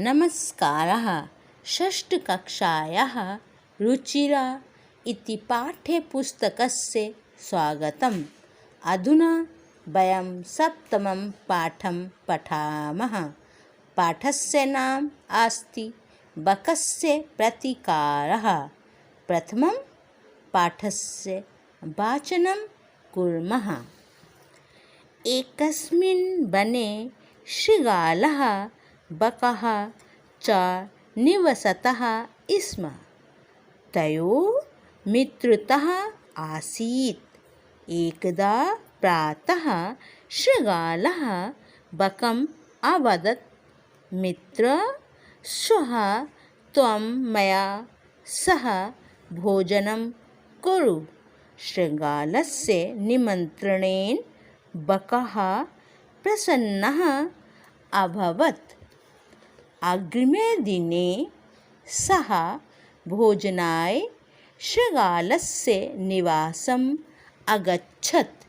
नमस्कारः। षष्ठकक्षायाः रुचिरा इति पाठ्यपुस्तकस्य स्वागतम्। अधुना वयं सप्तमं पाठं पठामः। पाठस्य नाम अस्ति बकस्य प्रतिकारः। प्रथमं पाठस्य वाचनं कुर्मः। एकस्मिन् वने शृगालः बकः च निवसतः स्म। तयोः मित्रता आसीत्। एकदा प्रातः शृगालः बकम् अवदत्, मित्र, श्वः त्वं मया सह भोजनं कुरु। शृगालस्य निमन्त्रणेन बकः प्रसन्नः अभवत्। अग्रिमे दिने सः भोजनाय शृगालस्य निवासम् अगच्छत्।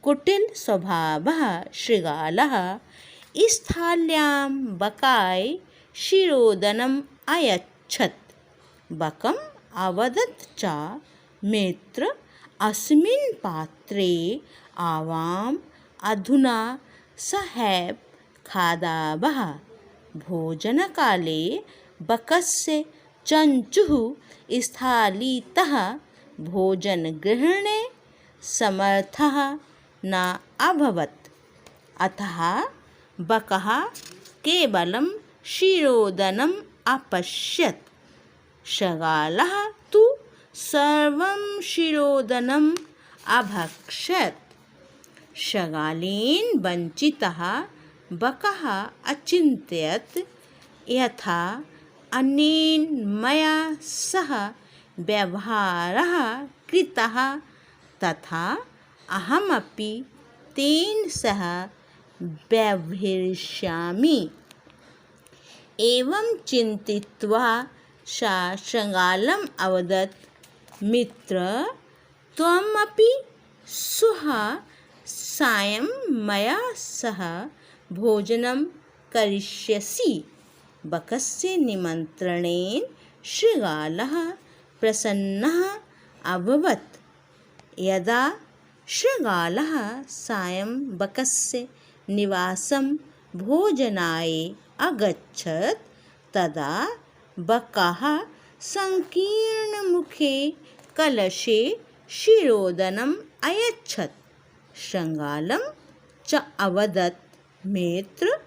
कुटिलस्वभावः शृगालः स्थाल्यां बकाय क्षीरोदनम् अयच्छत्। बकम् अवदत् च, मित्र, अस्मिन् पात्रे आवाम् अधुना सहैव खादावः। भोजनकाले बकस्य चञ्चुः स्थालीतः भोजनग्रहणे समर्थः न अभवत्। अतः बकः केवलं क्षीरोदनम् अपश्यत्। शृगालः तु सर्वं क्षीरोदनम् अभक्षत्। शृगालेन वञ्चितः बकः अचिन्तयत्, यथा अनेन मया सह व्यवहारः कृतः तथा अहमपि तेन सह व्यवहरिष्यामि। एवं चिन्तयित्वा सः शृगालम् अवदत्, मित्र, त्वमपि श्वः सायं मया सह भोजनं करिष्यसि। बकस्य निमन्त्रणेन शृगालः प्रसन्नः अभवत्। यदा शृगालः सायं बकस्य निवासं भोजनाय अगच्छत्, तदा बकः सङ्कीर्णमुखे कलशे क्षीरोदनम् अयच्छत्। शृगालं च अवदत्, मित्र,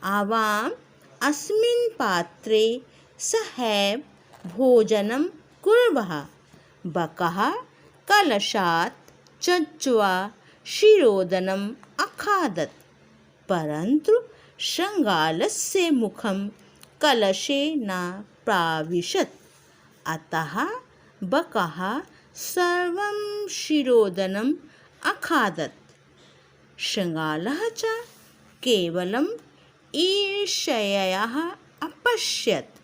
आवाम् अस्मिन् पात्रे सहैव भोजनं कुर्वः। बकः कलशात् चञ्च्वा क्षीरोदनम् अखादत्, परन्तु शृगालस्य मुखं कलशे न प्राविशत्। अतः बकः सर्वं क्षीरोदनम् अखादत्। शृगालः च केवलं ईर्ष्यया अपश्यत्।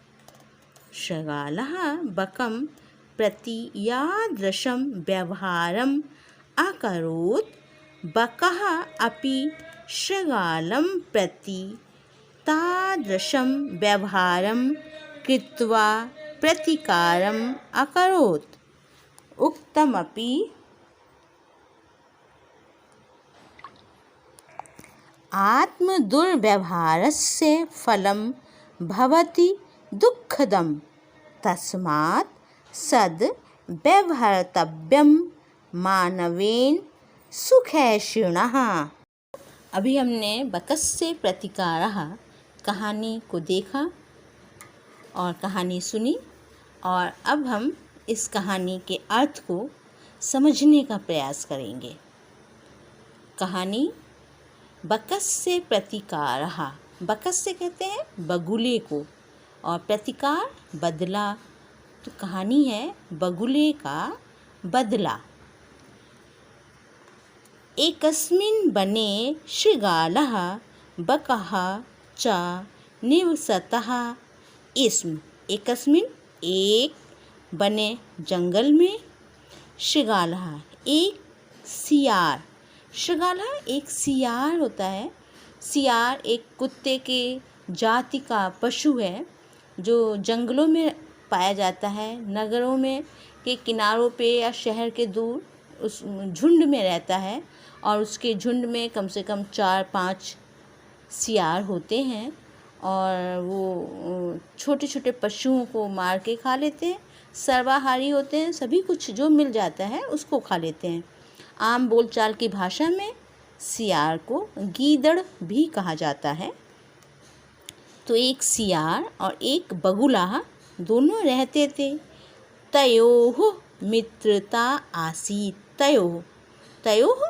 शृगालः बकं प्रति यादृशं व्यवहारम् अकरोत्, बकः अपि शृगालं प्रति तादृशं व्यवहारं कृत्वा प्रतिकारम् अकरोत्। उक्तमपि आत्मदुर्व्यवहारस्य फलं भवति दुःखदं। तस्मात् सद्व्यवहर्तव्यं मानवेन सुखैषिणः। अभी हमने बकस्य प्रतिकारः कहानी को देखा और कहानी सुनी, और अब हम इस कहानी के अर्थ को समझने का प्रयास करेंगे। कहानी बकस्य प्रतिकारः। बकस्य कहते हैं बगुले को, और प्रतिकार बदला। तो कहानी है बगुले का बदला। एकस्मिन् वने शृगालः बकः च निवसतः स्म। एकस्मिन् एक वने जंगल में, शृगालः एक सियार। शृगालः एक सियार होता है। सियार एक कुत्ते के जाति का पशु है जो जंगलों में पाया जाता है, नगरों में के किनारों पे या शहर के दूर उस झुंड में रहता है और उसके झुंड में कम से कम 4-5 सियार होते हैं और वो छोटे छोटे पशुओं को मार के खा लेते हैं। सर्वाहारी होते हैं, सभी कुछ जो मिल जाता है उसको खा लेते हैं। आम बोलचाल की भाषा में सियार को गीदड़ भी कहा जाता है। तो एक सियार और एक बगुला दोनों रहते थे। तयोः मित्रता आसीत्। तयोः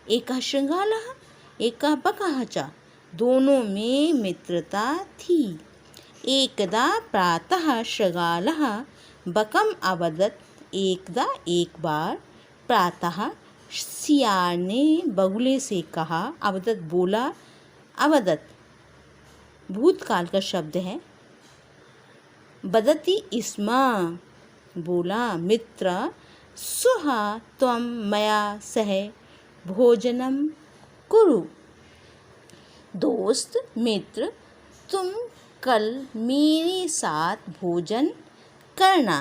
एकः शृगालः एकः बकः च। दोनों में मित्रता थी। एकदा प्रातः शृगालः बकम् अवदत्। एक बार प्रातः सियार ने बगुले से कहा। अवदत् बोला। अवदत् भूतकाल का शब्द है। वदति स्म बोला। मित्र श्वः त्वं मया सह भोजनं कुरु। दोस्त मित्र तुम कल मेरे साथ भोजन करना।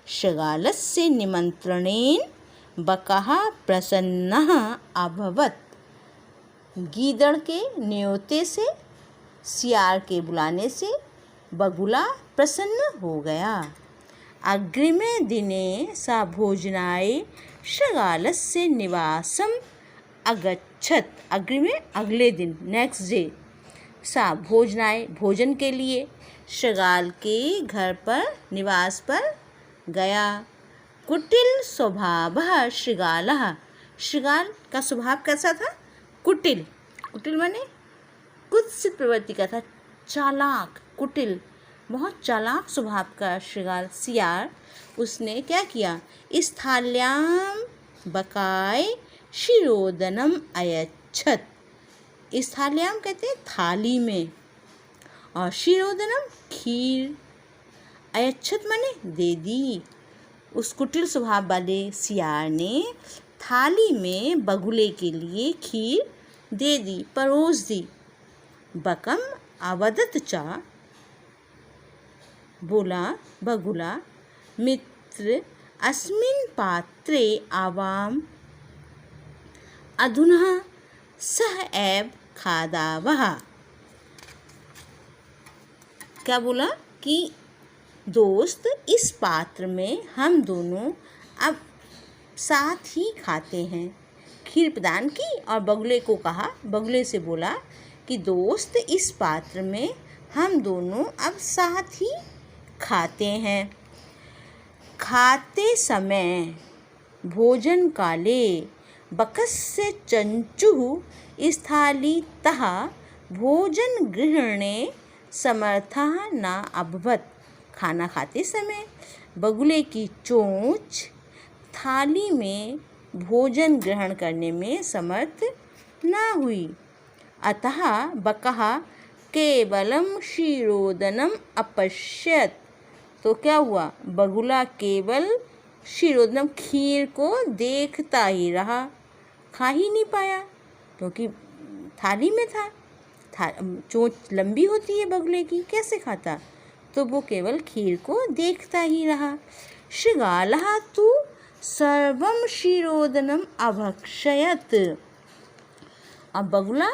शृगालस्य निमंत्रणेन बकः प्रसन्नः अभवत्। गीदड़ के न्योते से, सियार के बुलाने से बगुला प्रसन्न हो गया। अग्रिमे दिने सा भोजनाय शृगालस्य निवासम् अगच्छत्। अग्रिमे अगले दिन, नेक्स्ट डे। सा भोजनाय भोजन के लिए शृगाल के घर पर, निवास पर गया। कुटिल स्वभावः शृगालः। शृगाल का स्वभाव कैसा था? कुटिल। कुटिल माने कुत्सित प्रवृत्ति का था, चालाक। कुटिल बहुत चालाक स्वभाव का शृगाल सियार। उसने क्या किया? स्थाल्यां बकाय शिरोदनम अयच्छत्। स्थाल्यां कहते हैं थाली में, और शिरोदनम खीर। अयच्छत् माने दे दी। उस कुटिल स्वभाव वाले सियार ने थाली में बगुले के लिए खीर दे दी, परोस दी। बकम अवदत् च बोला बगुला। मित्र अस्मिन् पात्रे आवाम अधुना सह एव खादावः। क्या बोला कि दोस्त इस पात्र में हम दोनों अब साथ ही खाते हैं। खीर प्रदान की और बगुले को कहा, बगुले से बोला कि दोस्त इस पात्र में हम दोनों अब साथ ही खाते हैं। खाते समय भोजन काले बकस्य चंचुः स्थालीतः भोजन ग्रहणे समर्थः न अभवत्। खाना खाते समय बगुले की चोंच थाली में भोजन ग्रहण करने में समर्थ न हुई। अतः बकः केवलम क्षीरोदनम अपश्यत्। तो क्या हुआ? बगुला केवल क्षीरोदनम खीर को देखता ही रहा, खा ही नहीं पाया क्योंकि थाली में था। चोंच लंबी होती है बगुले की, कैसे खाता? तो वो केवल खीर को देखता ही रहा। शृगालः तु सर्वं क्षीरोदनम अभक्षयत्। अब बगुला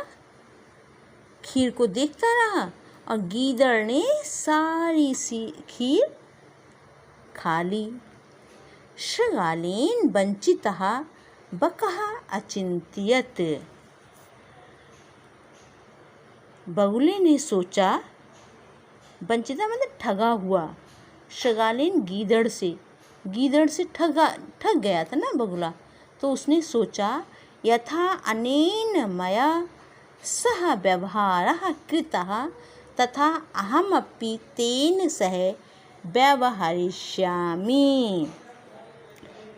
खीर को देखता रहा और गीदड़ ने सारी सी खीर खा ली। शृगालेन वंचितः बकः अचिंत्यत। बगुले ने सोचा, वंचिता मतलब ठगा हुआ। शृगालेन गीदड़ से ठग गया था ना बगुला। तो उसने सोचा, यथा अनेन मया सह व्यवहारः कृतः तथा अहमपि तेन सह व्यवहरिष्यामि।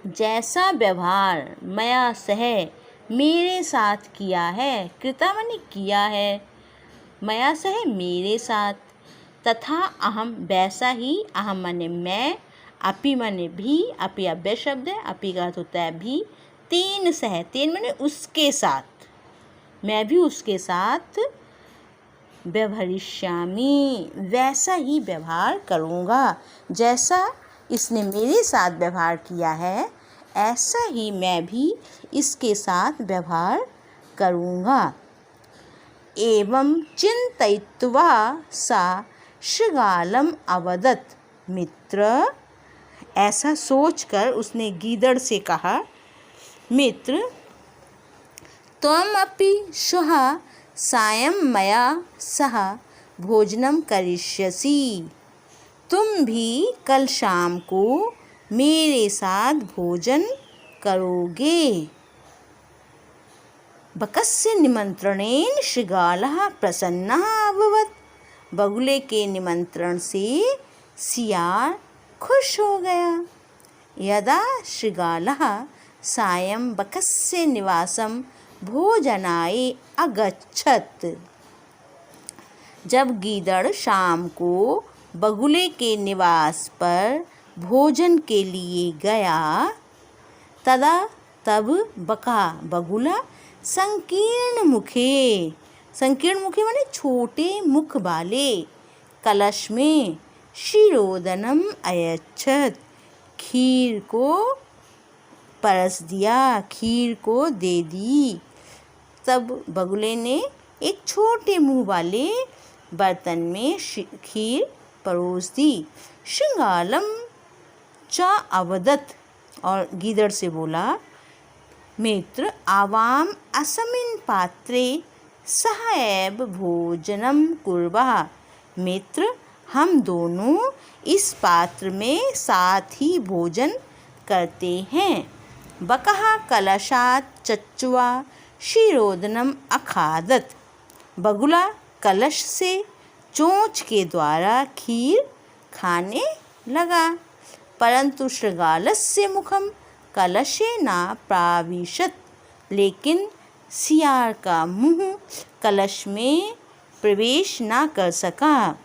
जैसा व्यवहार मया सह मेरे साथ किया है, कृता माने किया है, मया सह मेरे साथ, तथा अहम वैसा ही, अहम माने मैं, अपि माने भी, अपि अव्यय शब्द है, अपि का अर्थ होता है भी, तेन सह, तेन माने उसके साथ, मैं भी उसके साथ व्यवहरिष्यामि, वैसा ही व्यवहार करूँगा। जैसा इसने मेरे साथ व्यवहार किया है ऐसा ही मैं भी इसके साथ व्यवहार करूँगा। एवं चिन्तयित्वा सा शृगालम् अवदत्। मित्र, ऐसा सोचकर उसने गीदड़ से कहा, मित्र, त्वमपि श्वः सायं मया सह भोजनं करिष्यसि। तुम भी कल शाम को मेरे साथ भोजन करोगे। बकस्य निमंत्रणेन शृगालः प्रसन्नः अभवत्। बगुले के निमंत्रण से सियार खुश हो गया। यदा शृगालः सायं बकस्य निवासं भोजनाय अगच्छत्। जब गीदड़ शाम को बगुले के निवास पर भोजन के लिए गया, तब बका बगुला संकीर्ण मुखे माने छोटे मुख वाले कलश में क्षीरोदनम अयच्छत्। खीर को परस दिया, खीर को दे दी। तब बगुले ने एक छोटे मुंह वाले बर्तन में खीर परोस दी। शृगालम च अवदत्, और गीदड़ से बोला, मित्र, आवाम अस्मिन् पात्रे सह एव भोजनं कुर्वः। मित्र, हम दोनों इस पात्र में साथ ही भोजन करते हैं। बकः कलशात् चच्वा क्षीरोदनम अखादत्। बगुला कलश से चोंच के द्वारा खीर खाने लगा, परंतु शृगालस्य मुखम कलशे न प्राविशत्। लेकिन सियार का मुंह कलश में प्रवेश न कर सका,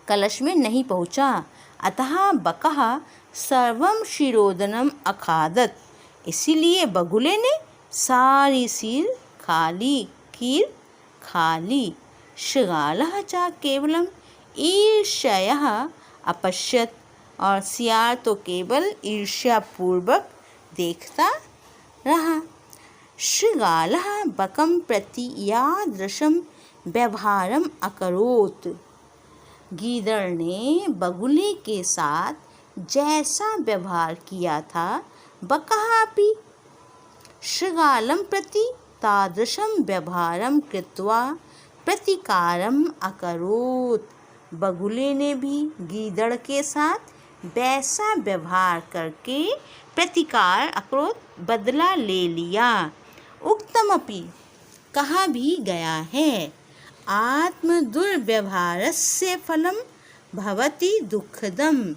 कलश में नहीं पहुँचा। अतः बकः सर्वं क्षीरोदनम अखादत्। इसीलिए बगुले ने सारी खीर खा ली। शृगालः च केवलम ईर्ष्यया अपश्यत्। और सियार तो केवल ईर्ष्यापूर्वक देखता रहा। शृगालः बकं प्रति यादृशं व्यवहारम् अकरोत्। गीदड़ ने बगुले के साथ जैसा व्यवहार किया था, बकः अपि शृगालं प्रति तादृशं व्यवहारं कृत्वा प्रतिकारम् अकरोत्। बगुले ने भी गीदड़ के साथ वैसा व्यवहार करके प्रतिकार अकरोत्, बदला ले लिया। उक्तमपि, कहा भी गया है, आत्म दुर्व्यवहारस्य फलम भवति दुःखदम।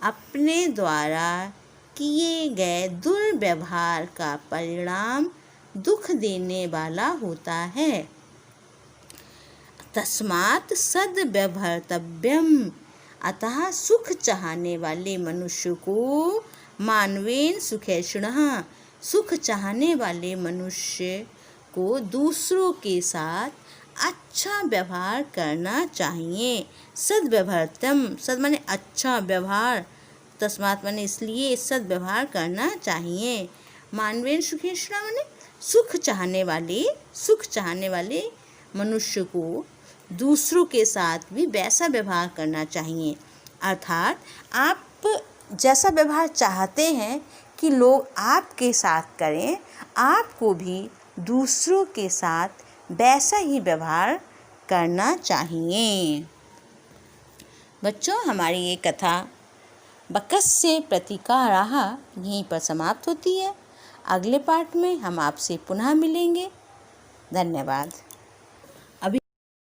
अपने द्वारा किए गए दुर्व्यवहार का परिणाम दुख देने वाला होता है। तस्मात् सद्व्यवहर्तव्यम। अतः सुख चाहने वाले मनुष्य को मानवेन सुखैषिणः, सुख चाहने वाले मनुष्य को दूसरों के साथ अच्छा व्यवहार करना चाहिए। सद्व्यवहर्तम, सद माने अच्छा व्यवहार, तस्मात् माने इसलिए सद्व्यवहार करना चाहिए। मानवेन सुखेषिणः माने सुख चाहने वाले मनुष्य को दूसरों के साथ भी वैसा व्यवहार करना चाहिए। अर्थात आप जैसा व्यवहार चाहते हैं कि लोग आपके साथ करें, आपको भी दूसरों के साथ वैसा ही व्यवहार करना चाहिए। बच्चों, हमारी ये कथा बकस्य प्रतिकारः यहीं पर समाप्त होती है। अगले पार्ट में हम आपसे पुनः मिलेंगे। धन्यवाद।